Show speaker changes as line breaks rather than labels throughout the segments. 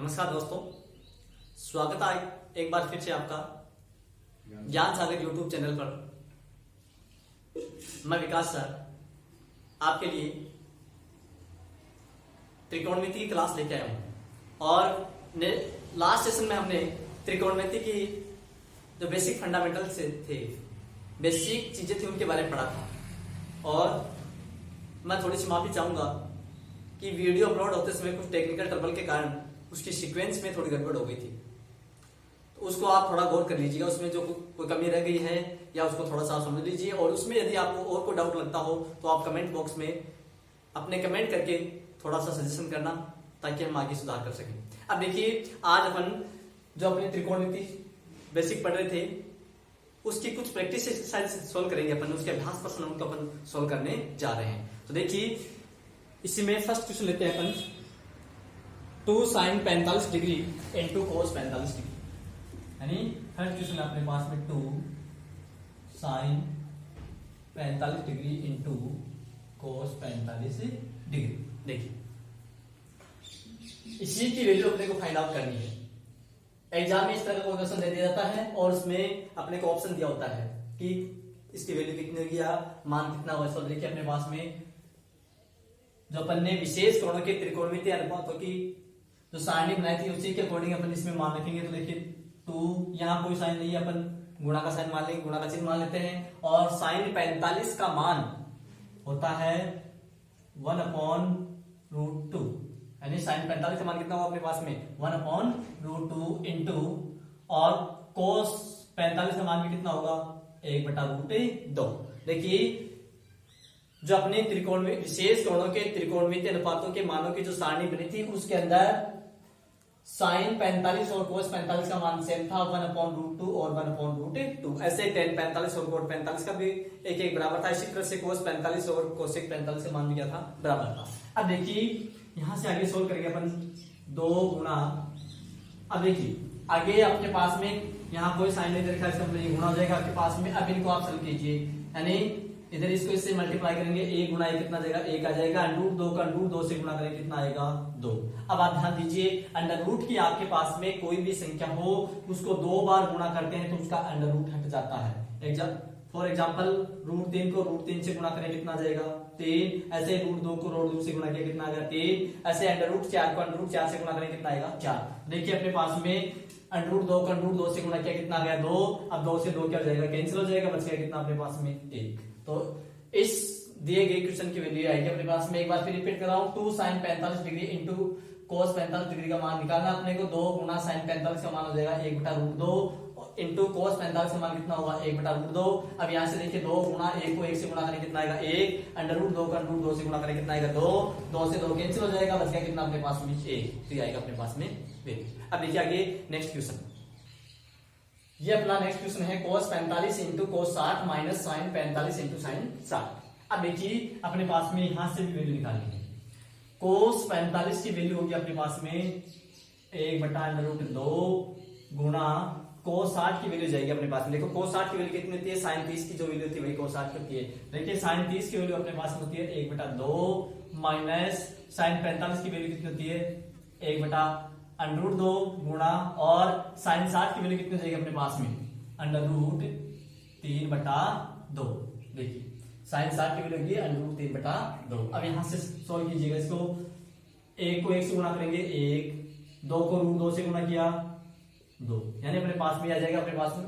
नमस्कार दोस्तों, स्वागत है एक बार फिर से आपका ज्ञान सागर यूट्यूब चैनल पर। मैं विकास सर आपके लिए त्रिकोणमिति की क्लास लेके आया हूं और लास्ट सेशन में हमने त्रिकोणमिति की जो बेसिक फंडामेंटल से थे, बेसिक चीजें थी, उनके बारे में पढ़ा था। और मैं थोड़ी सी माफी चाहूंगा कि वीडियो अपलोड होते समय कुछ टेक्निकल ट्रबल के कारण उसकी सीक्वेंस में थोड़ी गड़बड़ हो गई थी, तो उसको आप थोड़ा गौर कर लीजिएगा। उसमें जो कोई कमी रह गई है या उसको थोड़ा सा समझ लीजिए, और उसमें यदि आपको और कोई डाउट लगता हो तो आप कमेंट बॉक्स में अपने कमेंट करके थोड़ा सा सजेशन करना, ताकि हम आगे सुधार कर सकें। अब देखिए, आज अपन जो अपनी त्रिकोणमिति बेसिक पढ़ रहे थे उसकी कुछ प्रैक्टिस एक्सरसाइज सोल्व करेंगे अपन, उसके अभ्यास प्रश्न उनको अपन सोल्व करने जा रहे हैं। तो देखिए, इसी में फर्स्ट क्वेश्चन लेते हैं अपन, 2 sin 45 degree into cos 45 degree. यानी फर्स्ट क्वेश्चन अपने पास में 2 sin 45 degree into cos 45 degree. देखिए, इसी की वैल्यू अपने को फाइंड आउट करनी है। एग्जाम में इस तरह का क्वेश्चन दे दिया जाता है और उसमें अपने को ऑप्शन दिया होता है कि इसकी वैल्यू कितनी होगी या मान कितना होगा। तो देखिए, अपने पास में जो अपन ने विशेष कोणों के त्रिकोणमितीय अनुपातों की जो सारणी बनाई थी उसी के अकॉर्डिंग अपन इसमें मान रखेंगे। तो देखिए, 2 यहाँ कोई साइन नहीं है, अपन गुणा का साइन मान लेंगे, गुणा का चिन्ह मान लेते हैं। और साइन 45 का मान होता है 1/√2। यानी साइन 45 का मान कितना होगा अपने पास में 1/√2 इंटू, और कोस 45 का मान भी कितना होगा 1/√2। देखिए, जो अपने त्रिकोण में विशेष कोणों के त्रिकोणमितीय अनुपातों के मानों की जो सारणी बनी थी उसके अंदर साइन 45 और कोस 45 का मान सेम था, 1/√2 और 1/√2। ऐसे tan 45 और cot 45 का भी एक एक बराबर था। इसी तरह से cos 45 और cosec 45 का मान भी क्या था, बराबर था। अब देखिए, यहां से आगे सोल्व करेंगे अपन 2 गुणा। अब देखिए, आगे आपके पास में यहाँ कोई साइन नहीं देखा, इसका मतलब ये गुणा हो जाएगा आपके पास में। अब इनको आप सॉल्व कीजिए, यानी इधर इसको इससे मल्टीप्लाई करेंगे, 1 गुणा 1 कितना जाएगा 1 आ जाएगा। √2 का √2 से गुणा करेंगे कितना आएगा 2। अब आप ध्यान दीजिए, अंडर रूट की आपके पास में कोई भी संख्या हो उसको 2 बार गुणा करते हैं तो उसका अंडर रूट हट जाता है। फॉर एग्जाम्पल, √3 को √3 से गुणा करें कितना जाएगा 3। ऐसे √2 को √2 से गुणा किया कितना आएगा 3। ऐसे √4 को √4 से गुणा करें कितना आएगा 4। देखिए, अपने पास में √2 को √2 से गुणा किया कितना आ गया 2। अब 2 से 2 क्या हो जाएगा, कैंसिल हो जाएगा, बच गया कितना अपने पास में 1। तो इस दिए गए क्वेश्चन की वैल्यू आएगी अपने पास में, एक बार फिर रिपीट कर रहा हूं, 2 sin 45 degree into cos 45 degree का मान निकालना अपने को। 2 गुणा sin 45 का मान हो जाएगा 1/√2 इंटू cos 45 का मान कितना होगा 1/√2। अब यहां से देखिए, 2 गुणा 1 को 1 से गुणा करें कितना आएगा 1। √2 का √2 से गुणा करें कितना आएगा 2। 2 से 2 कैंसिल हो जाएगा, बच गया कितना अपने पास में 1। तो ये आएगा अपने पास में वैल्यू। अब देखिए आगे नेक्स्ट क्वेश्चन, ये अपना नेक्स्ट क्वेश्चन है cos 45 into cos 60 minus sin 45 into sin 60। अब देखिए, अपने पास में यहां से भी वैल्यू निकालनी है। cos 45 की वैल्यू होगी अपने पास में 1/√2 गुणा cos 60 की वैल्यू जाएगी अपने पास में। देखो, cos 60 की वैल्यू कितनी होती है, sin 30 की जो वैल्यू होती है वही cos 60 की होती है। देखिए, sin 30 की वैल्यू अपने पास में होती है 1/2 माइनस sin 45 की वैल्यू कितनी होती है 1/√2 गुणा, और sin 60 की वैल्यू कितनी जाएगी अपने पास में √3/2। देखिए, sin 60 की वैल्यू होगी √3/2। अब यहां से सॉल्व कीजिएगा इसको, 1 को 1 से गुणा करेंगे 1, 2 को √2 से गुणा किया 2, यानी अपने पास में आ जाएगा अपने पास में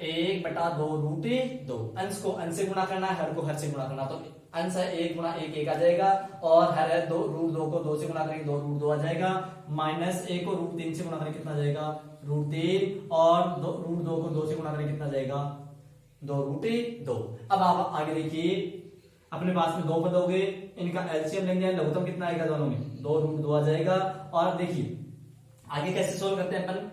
1/2√2। अंश को अंश से गुणा करना है, हर को हर से गुणा करना, तो अंश है 1 गुणा 1 1 आ जाएगा, और हर है 2 को 2 से गुणा करेंगे 2√2 आ जाएगा, माइनस 1 को √3 से गुणा करें कितना जाएगा √3, और √2 को 2 से गुणा करें कितना जाएगा 2√2। अब आप आगे देखिए, अपने पास में 2 पद हो गए, इनका एलसीएम लेंगे, लघुत्तम कितना आएगा दोनों में 2√2 आ जाएगा। और देखिए आगे कैसे सोल्व करते हैं अपन,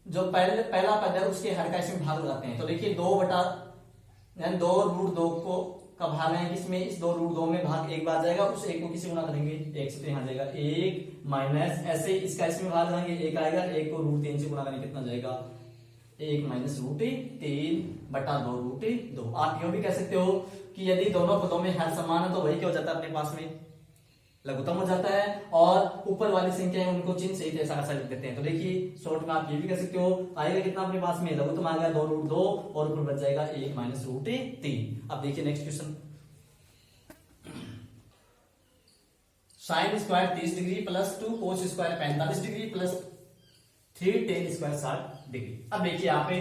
जो पहला पद है उसके हर का इसमें भाग लगाते हैं। तो देखिए, 2√2 को का भाग है किसमें, इस 2√2 में भाग 1 बार जाएगा, उस 1 को किसी गुणा करेंगे 1 से, तो यहाँ जाएगा 1 माइनस, ऐसे इसका इसमें भाग लगाएंगे 1 आएगा, 1 को √3 से गुणा करेंगे कितना जाएगा 1 माइनस √3/2√2। आप यूं भी कह सकते हो कि यदि दोनों पदों में हर समान है तो वही क्या हो जाता है अपने पास में लघुत्तम हो जाता है, और ऊपर वाली संख्या है उनको चिन्ह सहित ऐसा ऐसा लिख देते हैं। तो देखिए शॉर्ट में आप ये भी कर सकते हो, आएगा कितना अपने पास में, लघुत्तम आ गया 2√2 और ऊपर बच जाएगा 1 माइनस √3। अब देखिए next question, sign square 30 degree plus 2 cos square 45 degree plus 3 tan square 60 degree. अब देखिए यहाँ पे,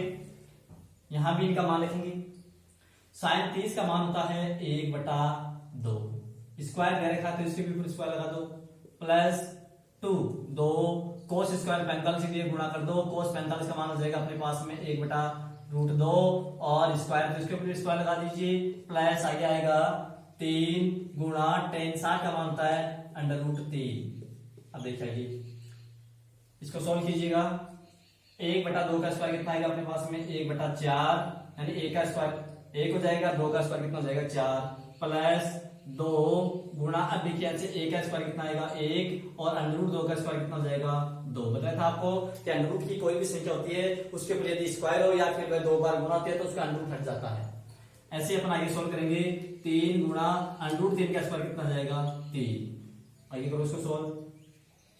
यहां भी इनका मान लिखेंगे। साइन 30 का मान होता है 1/2, स्क्वायर दे रखा है तो इसके भी ऊपर स्क्वायर लगा दो, प्लस 2 कोस स्क्वायर 45 डिग्री गुणा कर दो, कोस 45 का मान हो जाएगा अपने पास में 1/√2 और स्क्वायर तो इसके ऊपर स्क्वायर लगा दीजिए, प्लस आगे आएगा 3 गुणा टेन 60 का मान होता है √3। अब देखिए इसको सॉल्व कीजिएगा, 1/2 का स्क्वायर कितना आएगा अपने पास में 1/4, यानी 1 का स्क्वायर 1 हो जाएगा, 2 का स्क्वायर कितना हो जाएगा 4, प्लस 2 गुणा, अब देखिए ऐसे 1 का स्क्वायर कितना आएगा 1 और √2 का स्क्वायर कितना हो जाएगा 2। बताया था आपको कि अंडर की कोई भी संख्या होती है उसके ऊपर यदि स्क्वायर हो या फिर 2 बार गुणा होती है तो उसका अंडर हट जाता है। ऐसे अपन आगे सोल्व करेंगे, 3 गुणा √3 का स्क्वायर कितना हो जाएगा 3। आगे करो इसको सोल्व,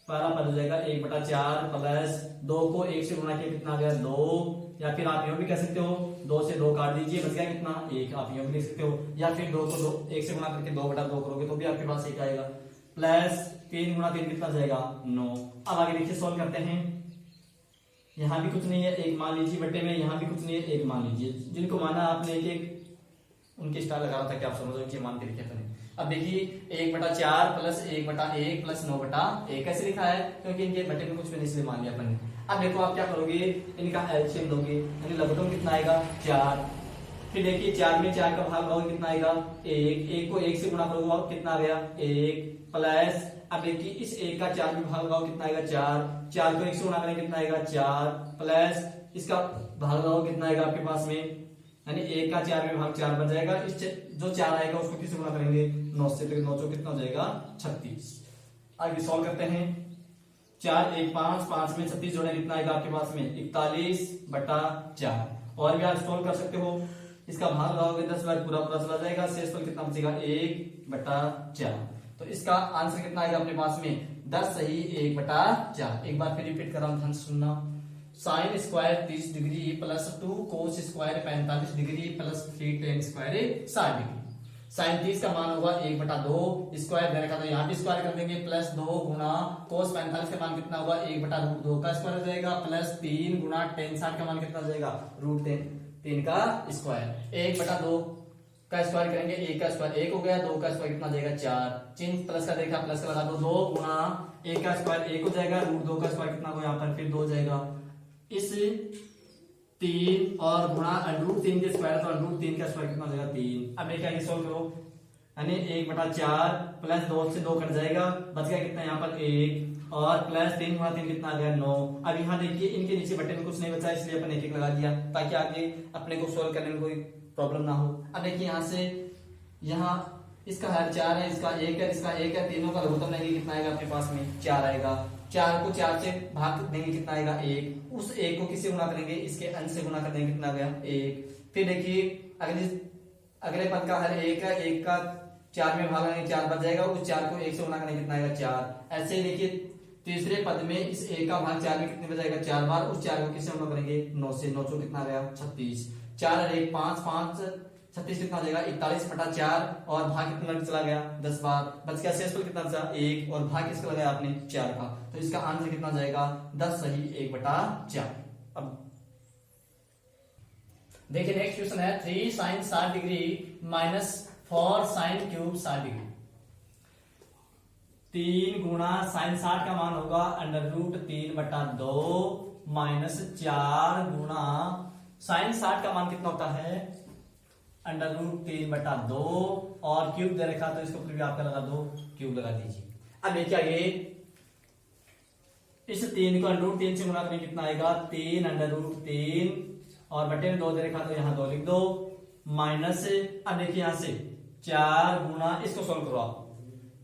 पहला पद हो जाएगा 1/4 प्लस 2 को 1 से गुणा किया कितना आ गया 2, या फिर आप यूं भी कह सकते हो 2 से 2 काट दीजिए बच गया कितना 1, आप यूं भी लिख सकते हो, या फिर 2 को 1 से गुणा करके 2/2 करोगे तो भी आपके पास 1 आएगा, प्लस 3 गुणा 3 कितना जाएगा 9। अब आगे देखिए सोल्व करते हैं, यहां भी कुछ नहीं है 1 मान लीजिए बट्टे में, यहां भी कुछ नहीं है 1 मान लीजिए, जिनको माना आपने एक उनके स्टार लगा रहा था कि आप समझो कि मान के लिखे थे। अब देखिए 1/4 प्लस 1/1 प्लस 9/1 कैसे लिखा है, क्योंकि इनके बट्टे में कुछ भी नहीं इसलिए मान लिया अपन ने। अब देखो आप क्या करोगे, इनका एलसीएम लोगे, यानी लघुत्तम कितना आएगा 4, फिर देखिए 4 में 4 का भाग लोगे कितना आएगा 1, 1 को 1 से गुणा करोगे कितना आ गया 1, प्लस अब देखिए इस 1 का 4 में भाग लगाओ कितना आएगा 4, 4 को 1 से गुणा करेंगे कितना आएगा 4, प्लस इसका भाग लगाओ कितना आएगा आपके पास में, यानी 1 का 4 में भाग 4 बन जाएगा, इस जो 4 आएगा उसको किससे गुणा करेंगे 9 से, तो 9 कितना हो जाएगा 36। आगे सॉल्व करते हैं, 4 1 5 5 में 36 जोड़े कितना आएगा आपके पास में 41/4, और भी आप सॉल्व कर सकते हो, इसका भाग लगाओगे 10 बार पूरा पूरा चला जाएगा, शेषफल कितना बचेगा 1/4। तो इसका आंसर कितना आएगा अपने पास में 10 सही 1/4। एक बार फिर रिपीट कर रहा हूं, ध्यान से सुनना, sine square 30 degree plus 2 cos square 45 degree plus 3 tan square 60 degree. Sine 30 का मान होगा 1/2, स्क्वायर दे रखा था यहाँ भी स्क्वायर कर देंगे, प्लस 2 गुणा कोस 45 का मान कितना होगा 1/2 का स्क्वायर हो जाएगा, प्लस 3 गुणा टेन 60 का मान कितना हो जाएगा √3 का स्क्वायर। 1/2 का स्क्वायर करेंगे, 1 का स्क्वायर 1 हो गया, 2 का स्क्वायर कितना जाएगा 4, चिन्ह प्लस का देखा प्लस का लगा दो, 2 गुणा 1 का स्क्वायर 1 हो जाएगा, √2 का स्क्वायर कितना होगा यहाँ पर फिर 2 हो जाएगा, इस 3 और गुणा √3 के स्क्वायर, तो √3 का स्क्वायर कितना हो जाएगा 3। अब देखिए आगे सोल्व करो, यानी 1/4 प्लस 2 से 2 कट जाएगा, बच गया कितना यहाँ पर 1, और प्लस 3 गुणा 3 कितना आ गया 9। अब यहाँ देखिए इनके नीचे बट्टे में कुछ नहीं बचा, इसलिए अपन 1 लगा दिया ताकि आगे अपने को सोल्व करने में कोई प्रॉब्लम ना हो। अब देखिए यहाँ से यहाँ इसका हर 4 है, इसका 1 है, इसका 1 है, तीनों का लघुत्तम लेंगे कितना आएगा आपके पास में 4 आएगा, 4 को 4 से भाग देंगे कितना आएगा 1, उस 1 को किससे गुणा करेंगे इसके अंश से गुणा कर देंगे कितना आ गया 1। फिर देखिए अगले पद का हर 1 है, 1 का 4 में भाग लेंगे 4 बच जाएगा, उस 4 को 1 से गुणा करेंगे कितना आएगा 4। ऐसे ही देखिए तीसरे पद में इस 1 का भाग 4 में कितने बजाएगा 4 बार, उस 4 को किससे गुणा करेंगे 9 से, 9 कितना आ गया 36, 4 और 1 5 5 36 कितना हो जाएगा 41/4, और भाग कितना चला गया 10 बार, बच गया शेषफल कितना बचा 1, और भाग किसका लगाया आपने 4 का, तो इसका आंसर कितना जाएगा 10 सही 1/4। अब देखिए नेक्स्ट क्वेश्चन है 3 sin 60 degree minus 4 sin cube 60 degree. 3 गुणा साइन 60 का मान होगा √3/2 माइनस 4 गुणा साइन 60 का मान कितना होता है √3/2, और क्यूब दे रखा तो इसको फिर भी आपका लगा दो, क्यूब लगा दीजिए। अब देखिए आगे इस 3 को √3 से गुणा करेंगे कितना आएगा 3 और बटे में 2 दे रखा तो यहाँ 2 लिख दो, माइनस अब देखिए यहाँ से 4 गुणा, इसको सोल्व करो आप,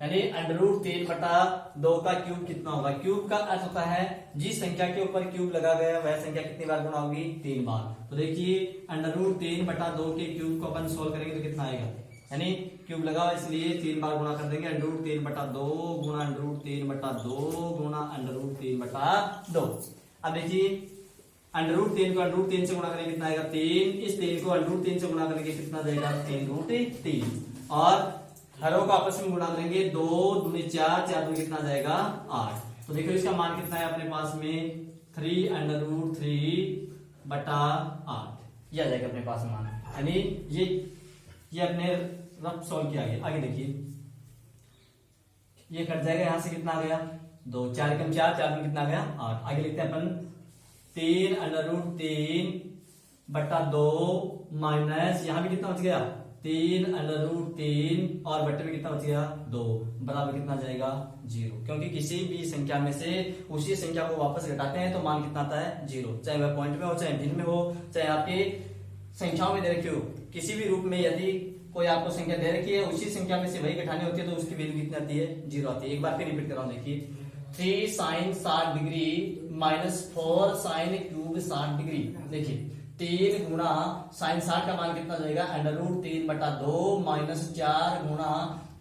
यानी √3/2 का क्यूब कितना होगा, क्यूब का अर्थ होता है जिस संख्या के ऊपर क्यूब लगा गया वह संख्या कितनी बार गुणा होगी 3 बार। तो देखिए √3/2 के क्यूब को अपन सोल्व करेंगे तो कितना आएगा यानी क्यूब लगा इसलिए 3 बार गुणा कर देंगे। √3/2 गुणा √3/2 गुणा √3/2। अब देखिए √3 को √3 से गुणा करेंगे कितना आएगा 3, इस 3 को √3 से गुणा करेंगे कितना जाएगा 3√3, और हरों को आपस में गुणा करेंगे 2 दूनी 4, 4 दूनी कितना जाएगा 8। तो देखो इसका मान कितना है अपने पास में 3√3/8 यह आ जाएगा अपने पास मान। यानी ये अपने रफ सॉल्व किया गया। आगे देखिए ये कट जाएगा, यहां से कितना आ गया 2, 4 कम 4, 4 में कितना आ गया 8। आगे लिखते हैं अपन 3√3/2 माइनस यहां भी कितना बच गया 3√3 और बट्टे में कितना बच गया 2 बराबर कितना जाएगा 0, क्योंकि किसी भी संख्या में से उसी संख्या को वापस घटाते हैं तो मान कितना आता है 0, चाहे वह पॉइंट में हो, चाहे भिन्न में हो, चाहे आपके संख्याओं में दे रखी हो। किसी भी रूप में यदि कोई आपको संख्या दे रखी है उसी संख्या में से वही घटानी होती है तो उसकी वैल्यू कितनी आती है 0 आती है। एक बार फिर रिपीट कर रहा हूं, देखिए 3 sin 60 degree minus 4 sin cube 60 degree. देखिए 3 गुणा sin 60 का मान कितना जाएगा √3/2 माइनस 4 गुणा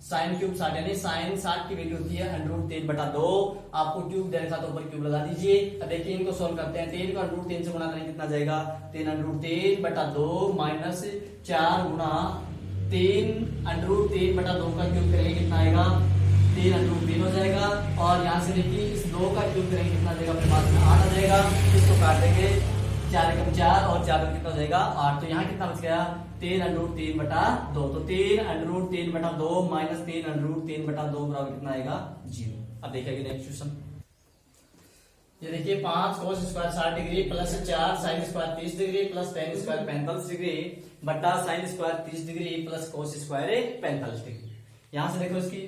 sin क्यूब 60, यानी sin 60 की वैल्यू होती है √3/2। आपको क्यूब दे रखा तो ऊपर क्यूब लगा दीजिए। अब देखिए इनको सोल्व करते हैं। 3 को √3 से गुणा करेंगे कितना जाएगा 3√3/2 माइनस 4 गुणा 3√3/2 का क्यूब करेंगे कितना आएगा 3√3 हो जाएगा, और यहाँ से देखिए इस 2 का क्यूब करेंगे कितना जाएगा अपने पास में 8 आ जाएगा। इसको काट देंगे 4 कम 4 और 4 कितना जाएगा 8, तो यहाँ कितना बच गया 3√3/2। तो 3√3/2 माइनस 3√3/2 बराबर कितना आएगा 0। अब देखिए नेक्स्ट क्वेश्चन, ये देखिए 5 cos square 60 degree plus 4 sin square 30 degree plus tan square 45 degree बटा sin square 30 degree plus cos square 45 degree. यहां से देखो इसकी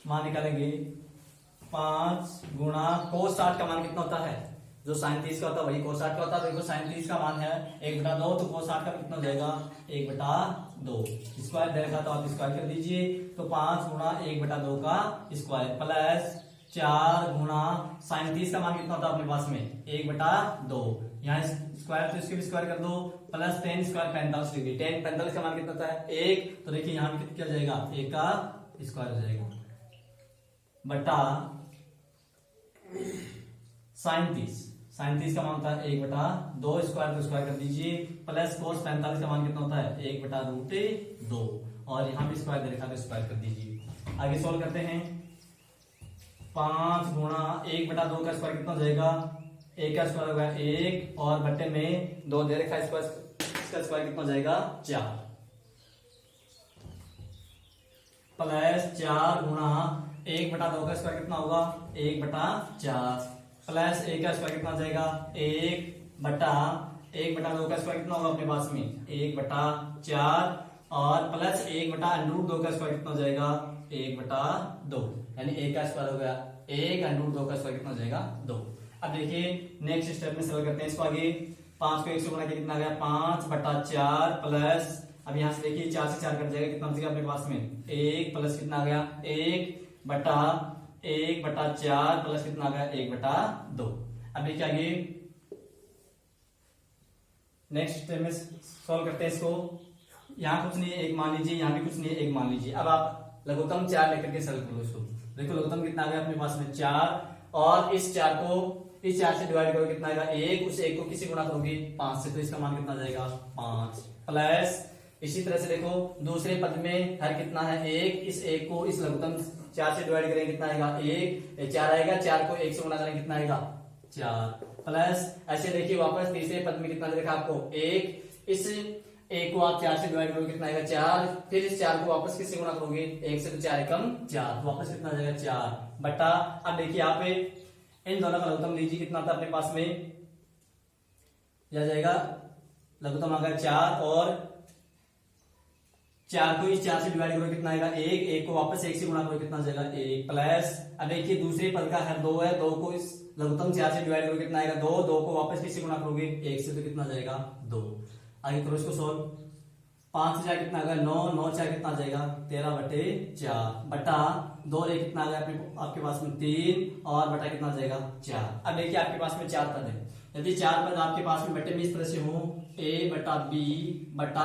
मान निकालेंगे 5 गुणा cos 60 का मान कितना होता है, जो sin 30 का होता है वही cos 60 का होता है। देखो sin 30 का मान है 1/2, तो cos 60 का कितना हो जाएगा 1/2। स्क्वायर दे रखा तो आप स्क्वायर कर दीजिए, तो 5 गुणा 1/2 का स्क्वायर प्लस 4 गुणा sin 30 का मान कितना होता है अपने पास में 1/2, यहाँ स्क्वायर तो इसके भी स्क्वायर कर दो, plus tan square 45 degree, tan 45 का मान कितना होता है 1, तो देखिए यहाँ पे कितना जाएगा 1 का स्क्वायर हो जाएगा बटा sin 30 का मान होता है 1/2, स्क्वायर तो स्क्वायर कर दीजिए, प्लस cos 45 का मान कितना होता है 1/√2, और यहाँ भी स्क्वायर दे रखा तो स्क्वायर कर दीजिए। आगे सॉल्व करते हैं। 5 गुणा 1/2 का स्क्वायर कितना हो जाएगा 1 का स्क्वायर होगा 1, और बट्टे में 2 दे रखा स्क्वायर, इसका स्क्वायर कितना हो जाएगा 4, प्लस 4 गुणा 1/2 का स्क्वायर कितना होगा 1/4, प्लस 1 का स्क्वायर कितना हो जाएगा 1/2 का स्क्वायर कितना होगा अपने पास में 1/4, और प्लस 1/√2 का स्क्वायर कितना हो जाएगा 1/2, यानी 1 का स्क्वायर हो गया 1, √2 का स्क्वायर कितना हो जाएगा 2। अब देखिए नेक्स्ट स्टेप में सॉल्व करते हैं इसको। आगे 5 को 1 से गुणा किया कितना गया 5/4 प्लस, अब यहाँ से देखिए 4 से 4 कट जाएगा, कितना बचेगा अपने पास में 1, प्लस कितना आ गया 1/4 प्लस कितना आ गया 1/2। अब देखिए आगे नेक्स्ट स्टेप में सॉल्व करते हैं इसको। यहाँ कुछ नहीं है 1 मान लीजिए, यहाँ भी कुछ नहीं है 1 मान लीजिए। अब आप लघुत्तम 4 लेकर के सॉल्व करो इसको। देखो लघुत्तम कितना आ गया अपने पास में 4, और इस 4 से डिवाइड करो कितना आएगा 1, उस 1 को किसी गुणा करोगे 5 से, तो इसका मान कितना जाएगा 5, प्लस इसी तरह से देखो दूसरे पद में हर कितना है 1, इस 1 को इस लघुत्तम 4 से डिवाइड करेंगे कितना आएगा 1, 4 आएगा, 4 को 1 से गुणा करेंगे कितना आएगा 4, प्लस ऐसे देखिए वापस तीसरे पद में कितना देखा आपको 1, इस 1 को आप 4 से डिवाइड करोगे कितना आएगा 4, फिर इस 4 को वापस किससे गुणा करोगे 1 से, तो 4 कम 4, तो वापस कितना जाएगा 4 बटा। अब देखिए यहाँ पे इन दोनों का लघुत्तम लीजिए, कितना था अपने पास में यह जाएगा लघुत्तम आ गया 4, और 4 को इस 4 से डिवाइड करो कितना आएगा 1, 1 को वापस 1 से गुणा करो कितना जाएगा 1, प्लस अब देखिए दूसरे पद का हर 2 है, 2 को इस लघुत्तम 4 से डिवाइड करो कितना आएगा 2, 2 को वापस किससे गुणा करोगे 1 से, तो कितना जाएगा 2। आगे करो इसको सोल्व। 5 से 4 कितना आ गया 9, 9 4 कितना आ जाएगा 13/4 बटा 2 रे कितना आ गया आपके पास में 3, और बटा कितना आ जाएगा 4। अब देखिए आपके पास में 4 पद है, यदि 4 पद आपके पास में बटे में इस तरह से हो a/b/c/d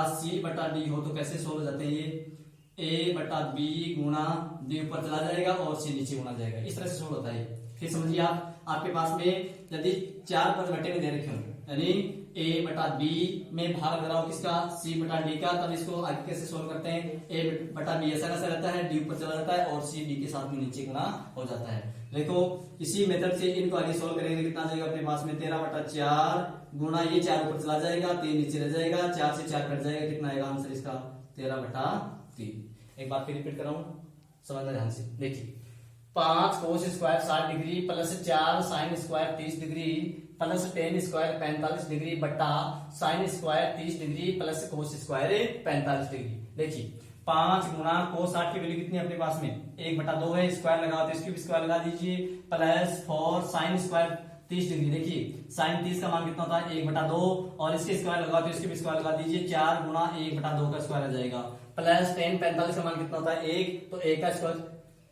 हो तो कैसे सोल्व हो जाते हैं ये ए बटा बी गुणा डी ऊपर चला जाएगा और सी नीचे गुणा जाएगा। इस तरह से सोल्व होता है। फिर समझिए आप, आपके पास में यदि 4 पद बटे में दे रखे हो, यानी ए बटा बी में भाग लग रहा हो किसका, सी बटा डी का, तब इसको आगे कैसे सोल्व करते हैं, ए बटा बी ऐसा कैसा रहता है, डी ऊपर चला जाता है और सी डी के साथ में नीचे गुणा हो जाता है। देखो इसी मेथड से इनको आगे सोल्व करेंगे, कितना आ जाएगा अपने पास में 13 बटा 4 गुणा ये 4 ऊपर चला जाएगा, 3 नीचे रह जाएगा, 4 से 4 कट जाएगा, कितना आएगा आंसर इसका 13 बटा 3। एक बार फिर रिपीट कर रहा हूं, समझना ध्यान से। देखिए 5 cos square 60 degree plus 4 sine square 30 degree plus ten square 45 degree बटा sine square 30 degree plus cos square 45 degree. देखिए 5 गुणा कोस 60 की वैल्यू कितनी है अपने पास में, 1/2 है, स्क्वायर लगा तो इसकी भी स्क्वायर लगा दीजिए, प्लस 4 साइन स्क्वायर 30 डिग्री। देखिए साइन 30 का मान कितना होता है 1/2 और इसके स्क्वायर लगा तो इसके भी स्क्वायर लगा दीजिए, 4 गुणा 1/2 का स्क्वायर आ जाएगा, प्लस टेन 45 का मान कितना होता है 1, तो 1 का स्क्वायर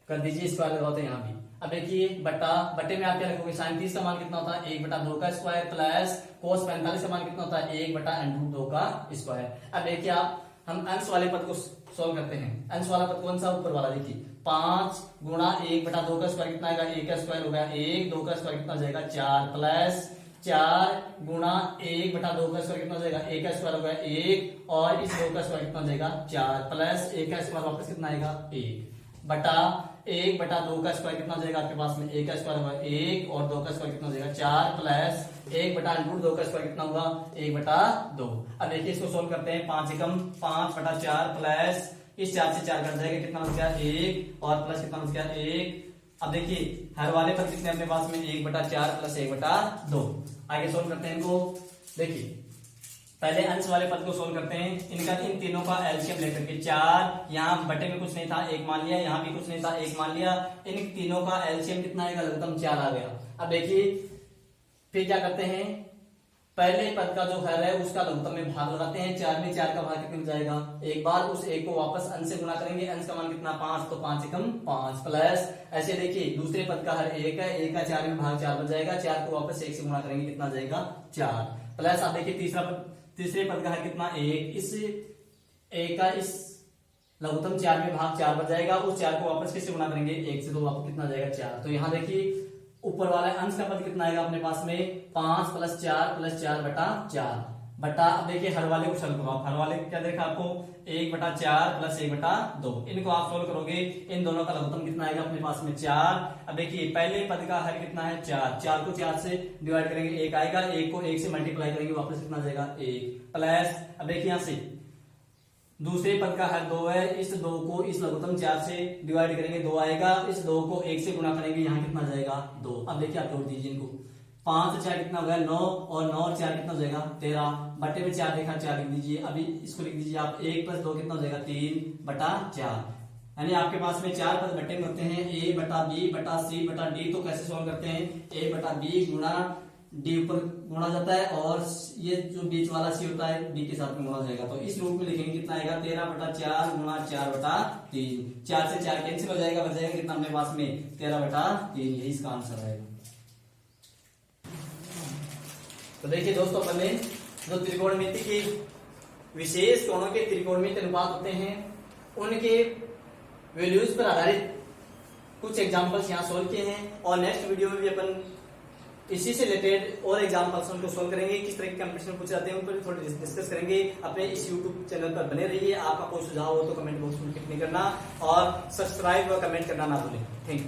कर दीजिए, स्क्वायर लगाओ तो यहाँ भी। अब देखिए बटे में आप क्या रखोगे, साइन 30 का मान कितना होता है 1/2 का स्क्वायर प्लस कोस 45 का मान कितना होता है 1/√2 का स्क्वायर। अब देखिए आप, हम अंश वाले पद को सोल्व करते हैं। अंश वाला पद कौन सा, ऊपर वाला। देखिए 5 गुणा 1/2 का स्क्वायर कितना आएगा, 1 का स्क्वायर हो गया 1, 2 का स्क्वायर कितना हो जाएगा 4, प्लस 4 गुणा 1/2 का स्क्वायर कितना हो जाएगा, 1 का स्क्वायर हो गया 1 और इस 2 का स्क्वायर कितना हो जाएगा 4, प्लस 1 का स्क्वायर वापस कितना आएगा 1 बटा 1/2 का स्क्वायर कितना हो जाएगा आपके पास में, 1 का स्क्वायर होगा 1 और 2 का स्क्वायर कितना हो जाएगा 4, प्लस 1/√2 का स्क्वायर कितना होगा 1/2। अब देखिए इसको सोल्व करते हैं, 5 एकम 5/4 प्लस इस 4 से 4 कट जाएगा, कितना बच गया 1 और प्लस कितना बच गया 1। अब देखिए हर वाले पद कितने अपने पास में 1/4 प्लस 1/2। आगे सोल्व करते हैं इनको। देखिए पहले अंश वाले पद को सोल्व करते हैं, इनका इन तीनों का एलसीएम लेकर के 4, यहाँ बटे में कुछ नहीं था 1 मान लिया, यहाँ भी कुछ नहीं था 1 मान लिया, इन तीनों का एलसीएम कितना आएगा, लघुत्तम 4 आ गया। अब देखिए फिर क्या करते हैं, पहले पद का जो हर है उसका लघुत्तम में भाग लगाते हैं, 4 में 4 का भाग कितने में जाएगा, एक बार उस 1 को वापस अंश से गुणा करेंगे, अंश का मान कितना 5, तो 5 एकम 5 प्लस ऐसे देखिए दूसरे पद का हर 1 है, 1 का 4 में भाग 4 बन जाएगा, 4 को वापस 1 से गुणा करेंगे, कितना जाएगा 4 प्लस। आप देखिए तीसरे पद का है कितना 1, इस 1 का इस लघुत्तम 4 में भाग 4 बन जाएगा, उस 4 को वापस किससे गुणा करेंगे 1 से, तो वापस कितना जाएगा 4। तो यहाँ देखिए ऊपर वाला अंश का पद कितना आएगा अपने पास में 5 प्लस 4 प्लस 4/4 बटा। अब देखिए हर वाले को सोल्व करो आप, हर वाले क्या देखा आपको 1/4 प्लस 1/2, इनको आप सोल्व करोगे, इन दोनों का लघुत्तम कितना आएगा अपने पास में 4। अब देखिए पहले पद का हर कितना है 4, 4 को 4 से डिवाइड करेंगे 1 आएगा, 1 को 1 से मल्टीप्लाई करेंगे वापस कितना आ जाएगा 1 प्लस। अब देखिए यहाँ से दूसरे पद का हर 2 है, इस 2 को इस लघुत्तम 4 से डिवाइड करेंगे 2 आएगा, इस 2 को 1 से गुणा करेंगे, यहाँ कितना जाएगा 2। अब देखिए आप जोड़ दीजिए इनको, 5 से 4 कितना हो गया 9 और 9 और 4 कितना हो जाएगा 13, बटे में 4 देखा 4 लिख दीजिए। अभी इसको लिख दीजिए आप 1 प्लस 2 कितना हो जाएगा 3/4, यानी आपके पास में 4 पद बटे में होते हैं, a बटा b बटा c बटा d। तो कैसे सोल्व करते हैं, a बटा b गुणा d ऊपर गुणा जाता है और ये जो बीच वाला c होता है d के साथ में गुणा हो जाएगा, तो इस रूप में लिखेंगे, कितना आएगा 13/4 गुणा 4/3, 4 से 4 कैंसिल हो जाएगा, बच जाएगा कितना अपने पास में 13/3, यही इसका आंसर आएगा। तो देखिए दोस्तों अपन ने जो त्रिकोणमिति की विशेष कोणों के त्रिकोणमिति अनुपात होते हैं उनके वैल्यूज पर आधारित कुछ एग्जांपल्स यहाँ सोल्व किए हैं, और नेक्स्ट वीडियो में भी अपन इसी से रिलेटेड और एग्जांपल्स उनको सोल्व करेंगे, किस तरह के कंपटीशन पूछे जाते हैं उन पर भी थोड़ी डिस्कस करेंगे। अपने इस यूट्यूब चैनल पर बने रहिए, आपका कोई सुझाव हो तो कमेंट बॉक्स में टिप्पणी करना और सब्सक्राइब और कमेंट करना ना भूलें। Thank you.